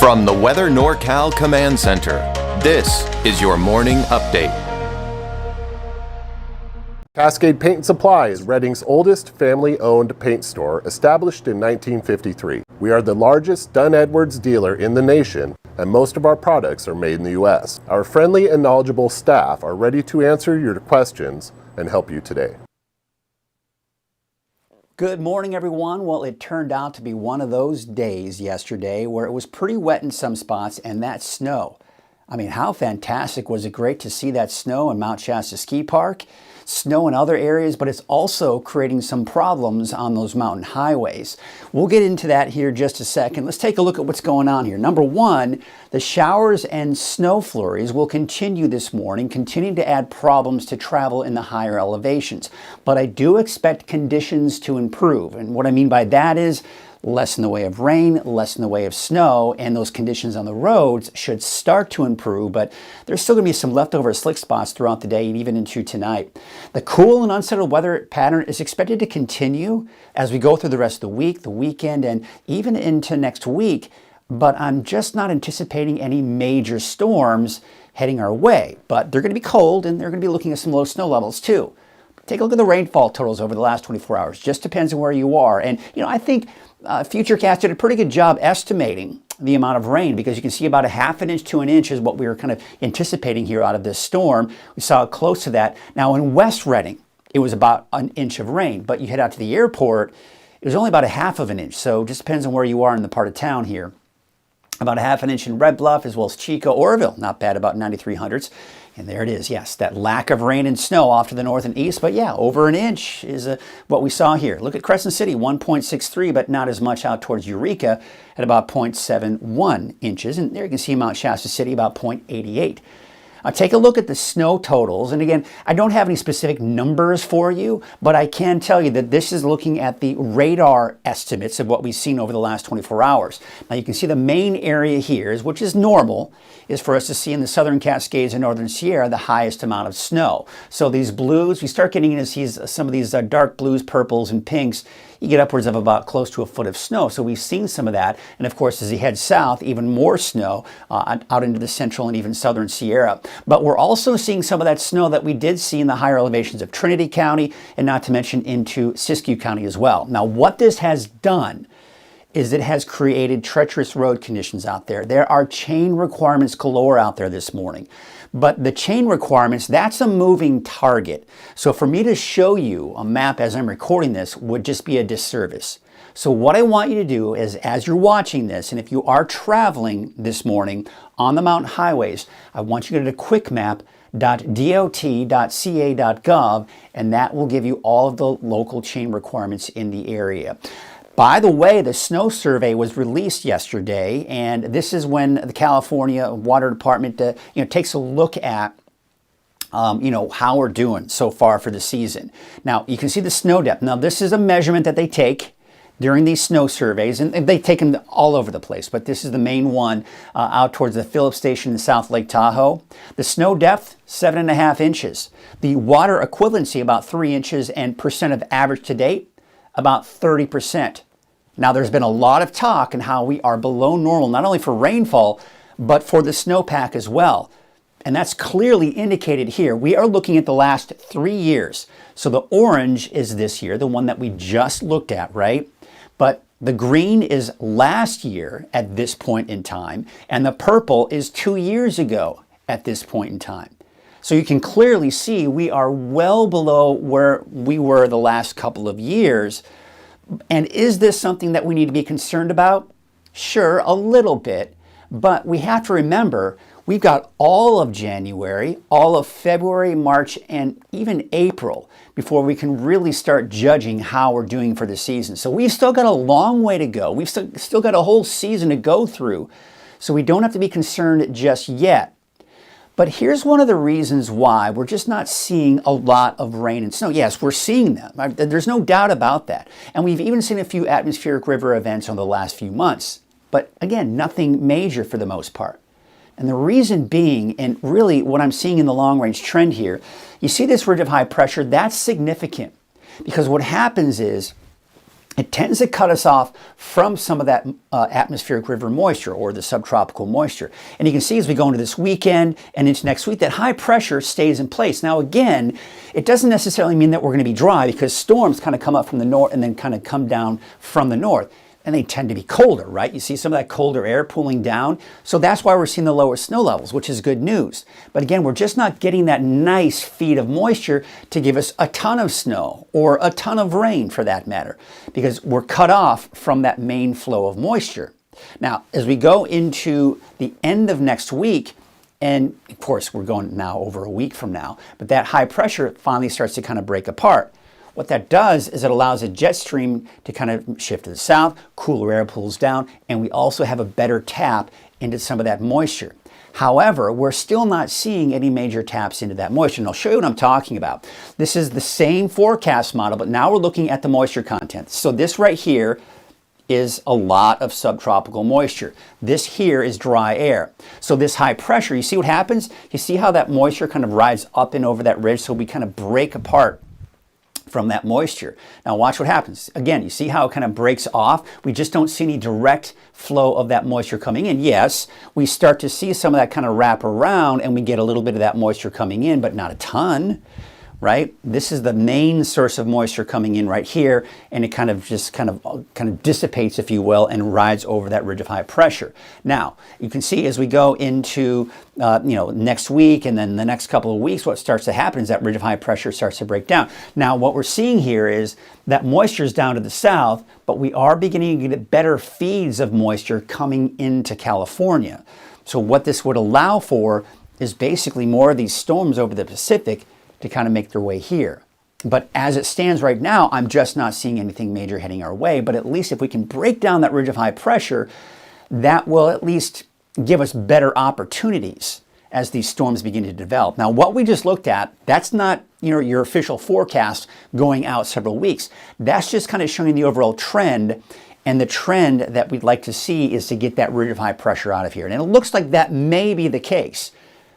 From the Weather NorCal Command Center, this is your morning update. Cascade Paint and Supply is Reading's oldest family-owned paint store, established in 1953. We are the largest Dunn Edwards dealer in the nation, and most of our products are made in the U.S. Our friendly and knowledgeable staff are ready to answer your questions and help you today. Good morning, everyone. Well, it turned out to be one of those days yesterday where it was pretty wet in some spots, and that snow. I mean, how fantastic was it? Great to see that snow in Mount Shasta Ski Park, snow in other areas, but it's also creating some problems on those mountain highways. We'll get into that here in just a second. Let's take a look at what's going on here. Number one, the showers and snow flurries will continue this morning, continuing to add problems to travel in the higher elevations. But I do expect conditions to improve. And what I mean by that is less in the way of rain, less in the way of snow, and those conditions on the roads should start to improve, but there's still going to be some leftover slick spots throughout the day and even into tonight. The cool and unsettled weather pattern is expected to continue as we go through the rest of the week, the weekend, and even into next week, but I'm just not anticipating any major storms heading our way. But they're going to be cold, and they're going to be looking at some low snow levels too. Take a look at the rainfall totals over the last 24 hours. Just depends on where you are. And, I think Futurecast did a pretty good job estimating the amount of rain, because you can see about a half an inch to an inch is what we were kind of anticipating here out of this storm. We saw it close to that. Now in West Reading, it was about an inch of rain, but you head out to the airport, it was only about a half of an inch. So it just depends on where you are in the part of town here. About a half an inch in Red Bluff, as well as Chico, Oroville, not bad, about 9300ths. And there it is, yes, that lack of rain and snow off to the north and east, but yeah, over an inch is what we saw here. Look at Crescent City, 1.63, but not as much out towards Eureka at about 0.71 inches. And there you can see Mount Shasta City, about 0.88. Take a look at the snow totals. And again, I don't have any specific numbers for you, but I can tell you that this is looking at the radar estimates of what we've seen over the last 24 hours. Now you can see the main area here, which is normal, is for us to see in the southern Cascades and northern Sierra the highest amount of snow. So these blues, we start getting into some of these dark blues, purples, and pinks. You get upwards of about close to a foot of snow. So we've seen some of that. And of course, as you head south, even more snow out into the central and even southern Sierra. But we're also seeing some of that snow that we did see in the higher elevations of Trinity County, and not to mention into Siskiyou County as well. Now, what this has done is it has created treacherous road conditions out there. There are chain requirements galore out there this morning. But the chain requirements, that's a moving target. So for me to show you a map as I'm recording this would just be a disservice. So what I want you to do is, as you're watching this, and if you are traveling this morning on the mountain highways, I want you to go to quickmap.dot.ca.gov, and that will give you all of the local chain requirements in the area. By the way, the snow survey was released yesterday, and this is when the California Water Department takes a look at how we're doing so far for the season. Now, you can see the snow depth. Now, this is a measurement that they take during these snow surveys, and they take them all over the place, but this is the main one out towards the Phillips Station in South Lake Tahoe. The snow depth, 7.5 inches. The water equivalency, about 3 inches, and percent of average to date, about 30%. Now, there's been a lot of talk on how we are below normal, not only for rainfall, but for the snowpack as well. And that's clearly indicated here. We are looking at the last 3 years. So the orange is this year, the one that we just looked at, right? But the green is last year at this point in time, and the purple is 2 years ago at this point in time. So you can clearly see we are well below where we were the last couple of years. And is this something that we need to be concerned about? Sure, a little bit, but we have to remember we've got all of January, all of February, March, and even April before we can really start judging how we're doing for the season. So we've still got a long way to go. We've still got a whole season to go through, so we don't have to be concerned just yet. But here's one of the reasons why we're just not seeing a lot of rain and snow. Yes, we're seeing them. There's no doubt about that. And we've even seen a few atmospheric river events over the last few months. But again, nothing major for the most part. And the reason being, and really what I'm seeing in the long-range trend here, you see this ridge of high pressure, that's significant. Because what happens is it tends to cut us off from some of that atmospheric river moisture or the subtropical moisture. And you can see as we go into this weekend and into next week that high pressure stays in place. Now again, it doesn't necessarily mean that we're going to be dry because storms kind of come up from the north and then kind of come down from the north. And they tend to be colder, right? You see some of that colder air pulling down. So that's why we're seeing the lower snow levels, which is good news. But again, we're just not getting that nice feed of moisture to give us a ton of snow or a ton of rain for that matter, because we're cut off from that main flow of moisture. Now, as we go into the end of next week, and of course, we're going now over a week from now, but that high pressure finally starts to kind of break apart. What that does is it allows a jet stream to kind of shift to the south, cooler air pulls down, and we also have a better tap into some of that moisture. However, we're still not seeing any major taps into that moisture, and I'll show you what I'm talking about. This is the same forecast model, but now we're looking at the moisture content. So this right here is a lot of subtropical moisture. This here is dry air. So this high pressure, you see what happens? You see how that moisture kind of rides up and over that ridge, so we kind of break apart from that moisture. Now watch what happens. Again, you see how it kind of breaks off? We just don't see any direct flow of that moisture coming in. Yes, we start to see some of that kind of wrap around and we get a little bit of that moisture coming in, but not a ton, right? This is the main source of moisture coming in right here, and it kind of just kind of dissipates, if you will, and rides over that ridge of high pressure. Now, you can see as we go into next week and then the next couple of weeks, what starts to happen is that ridge of high pressure starts to break down. Now, what we're seeing here is that moisture is down to the south, but we are beginning to get better feeds of moisture coming into California. So what this would allow for is basically more of these storms over the Pacific to kind of make their way here. But as it stands right now, I'm just not seeing anything major heading our way. But at least if we can break down that ridge of high pressure, that will at least give us better opportunities as these storms begin to develop. Now, what we just looked at, that's not your official forecast going out several weeks. That's just kind of showing the overall trend. And the trend that we'd like to see is to get that ridge of high pressure out of here. And it looks like that may be the case.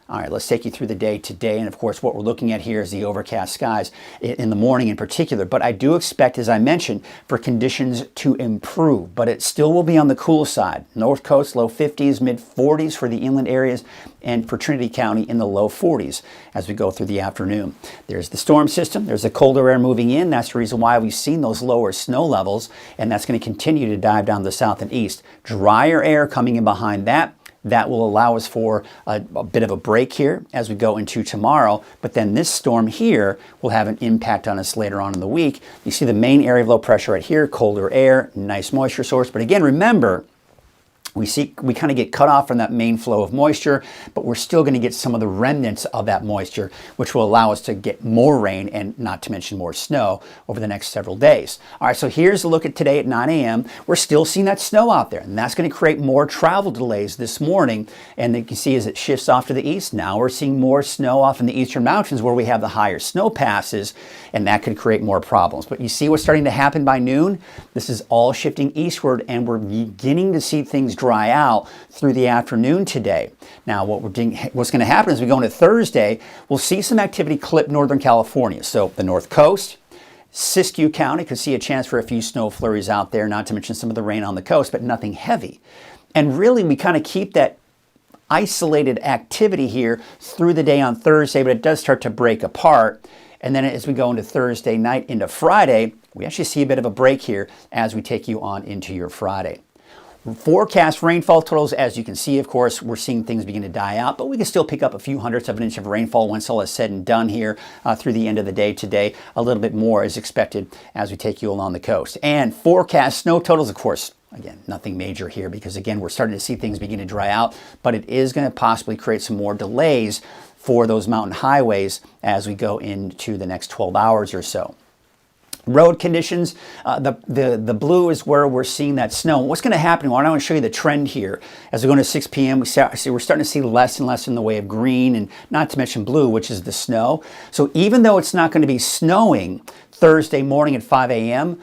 All right, let's take you through the day today. And of course, what we're looking at here is the overcast skies in the morning in particular. But I do expect, as I mentioned, for conditions to improve, but it still will be on the cool side. North Coast, low 50s, mid 40s for the inland areas, and for Trinity County in the low 40s as we go through the afternoon. There's the storm system. There's the colder air moving in. That's the reason why we've seen those lower snow levels, and that's going to continue to dive down the south and east. Drier air coming in behind that. That will allow us for a bit of a break here as we go into tomorrow. But then this storm here will have an impact on us later on in the week. You see the main area of low pressure right here, colder air, nice moisture source. But again, remember, we kind of get cut off from that main flow of moisture, but we're still going to get some of the remnants of that moisture, which will allow us to get more rain and not to mention more snow over the next several days. All right, so here's a look at today at 9 a.m. We're still seeing that snow out there, and that's going to create more travel delays this morning. And you can see as it shifts off to the east, now we're seeing more snow off in the eastern mountains where we have the higher snow passes, and that could create more problems. But you see what's starting to happen by noon? This is all shifting eastward, and we're beginning to see things dry out through the afternoon today. Now, what's going to happen is we go into Thursday, we'll see some activity clip Northern California. So the North Coast, Siskiyou County could see a chance for a few snow flurries out there, not to mention some of the rain on the coast, but nothing heavy. And really, we kind of keep that isolated activity here through the day on Thursday, but it does start to break apart. And then as we go into Thursday night into Friday, we actually see a bit of a break here as we take you on into your Friday. Forecast rainfall totals, as you can see, of course, we're seeing things begin to die out, but we can still pick up a few hundredths of an inch of rainfall once all is said and done here through the end of the day today. A little bit more is expected as we take you along the coast. And forecast snow totals, of course, again, nothing major here because, again, we're starting to see things begin to dry out, but it is going to possibly create some more delays for those mountain highways as we go into the next 12 hours or so. Road conditions, the blue is where we're seeing that snow. What's going to happen? Well, I want to show you the trend here. As we go into 6 p.m., we're starting to see less and less in the way of green, and not to mention blue, which is the snow. So even though it's not going to be snowing Thursday morning at 5 a.m.,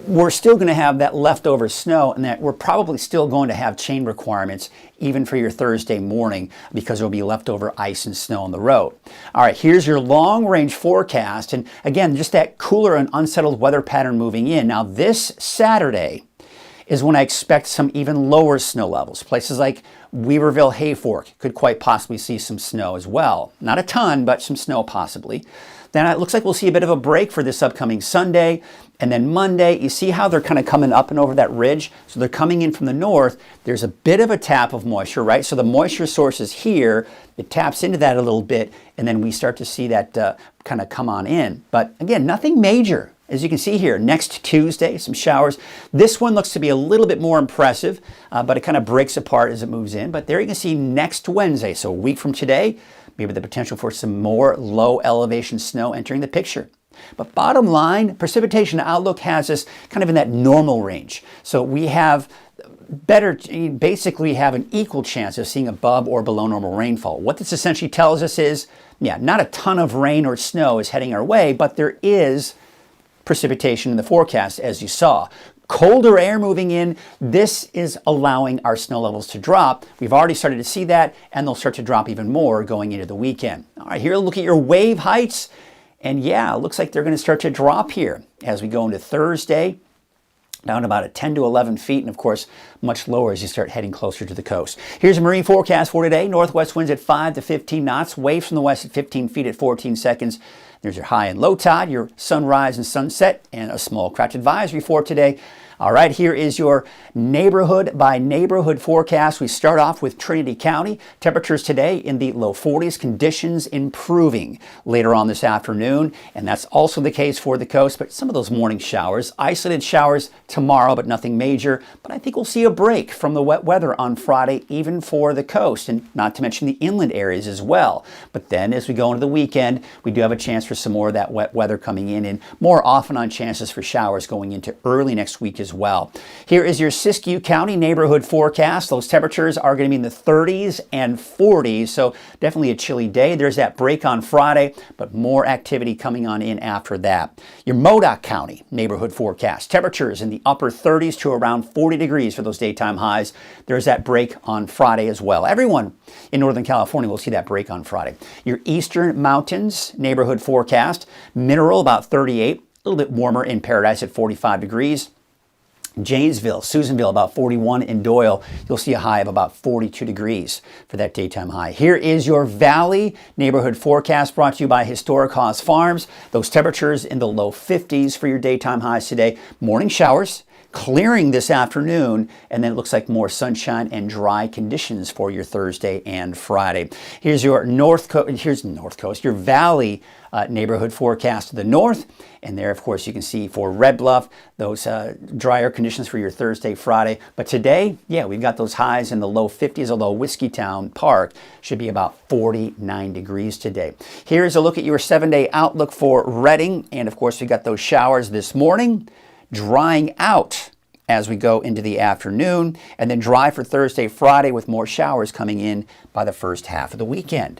we're still going to have that leftover snow, and that we're probably still going to have chain requirements even for your Thursday morning because there'll be leftover ice and snow on the road. All right, here's your long range forecast. And again, just that cooler and unsettled weather pattern moving in. Now this Saturday is when I expect some even lower snow levels. Places like Weaverville, Hayfork could quite possibly see some snow as well. Not a ton, but some snow possibly. Then it looks like we'll see a bit of a break for this upcoming Sunday. And then Monday, you see how they're kind of coming up and over that ridge? So they're coming in from the north. There's a bit of a tap of moisture, right? So the moisture source is here. It taps into that a little bit, and then we start to see that kind of come on in. But again, nothing major. As you can see here, next Tuesday, some showers. This one looks to be a little bit more impressive, but it kind of breaks apart as it moves in. But there you can see next Wednesday, so a week from today, maybe the potential for some more low elevation snow entering the picture. But bottom line, precipitation outlook has us kind of in that normal range. So we have basically have an equal chance of seeing above or below normal rainfall. What this essentially tells us is, yeah, not a ton of rain or snow is heading our way, but there is precipitation in the forecast, as you saw. Colder air moving in, this is allowing our snow levels to drop. We've already started to see that, and they'll start to drop even more going into the weekend. All right, here, look at your wave heights. And yeah, it looks like they're going to start to drop here as we go into Thursday, down about at 10 to 11 feet, and of course, much lower as you start heading closer to the coast. Here's a marine forecast for today. Northwest winds at 5 to 15 knots, waves from the west at 15 feet at 14 seconds. There's your high and low tide, your sunrise and sunset, and a small craft advisory for today. All right, here is your neighborhood by neighborhood forecast. We start off with Trinity County. Temperatures today in the low 40s, conditions improving later on this afternoon. And that's also the case for the coast, but some of those morning showers, isolated showers tomorrow, but nothing major. But I think we'll see a break from the wet weather on Friday, even for the coast, and not to mention the inland areas as well. But then as we go into the weekend, we do have a chance for some more of that wet weather coming in, and more often on chances for showers going into early next week as well. Here is your Siskiyou County neighborhood forecast. Those temperatures are going to be in the 30s and 40s, so definitely a chilly day. There's that break on Friday, but more activity coming on in after that. Your Modoc County neighborhood forecast. Temperatures in the upper 30s to around 40 degrees for those daytime highs. There's that break on Friday as well. Everyone in Northern California will see that break on Friday. Your Eastern Mountains neighborhood forecast. Mineral about 38, a little bit warmer in Paradise at 45 degrees. Janesville, Susanville, about 41. In Doyle, you'll see a high of about 42 degrees for that daytime high. Here is your Valley neighborhood forecast brought to you by Historic Haas Farms. Those temperatures in the low 50s for your daytime highs today. Morning showers clearing this afternoon, and then it looks like more sunshine and dry conditions for your Thursday and Friday. Here's your your Valley neighborhood forecast to the north, and there, of course, you can see for Red Bluff, those drier conditions for your Thursday, Friday. But today, yeah, we've got those highs in the low 50s, although Whiskeytown Park should be about 49 degrees today. Here's a look at your 7-day outlook for Redding, and of course, we got those showers this morning, drying out as we go into the afternoon, and then dry for Thursday, Friday with more showers coming in by the first half of the weekend.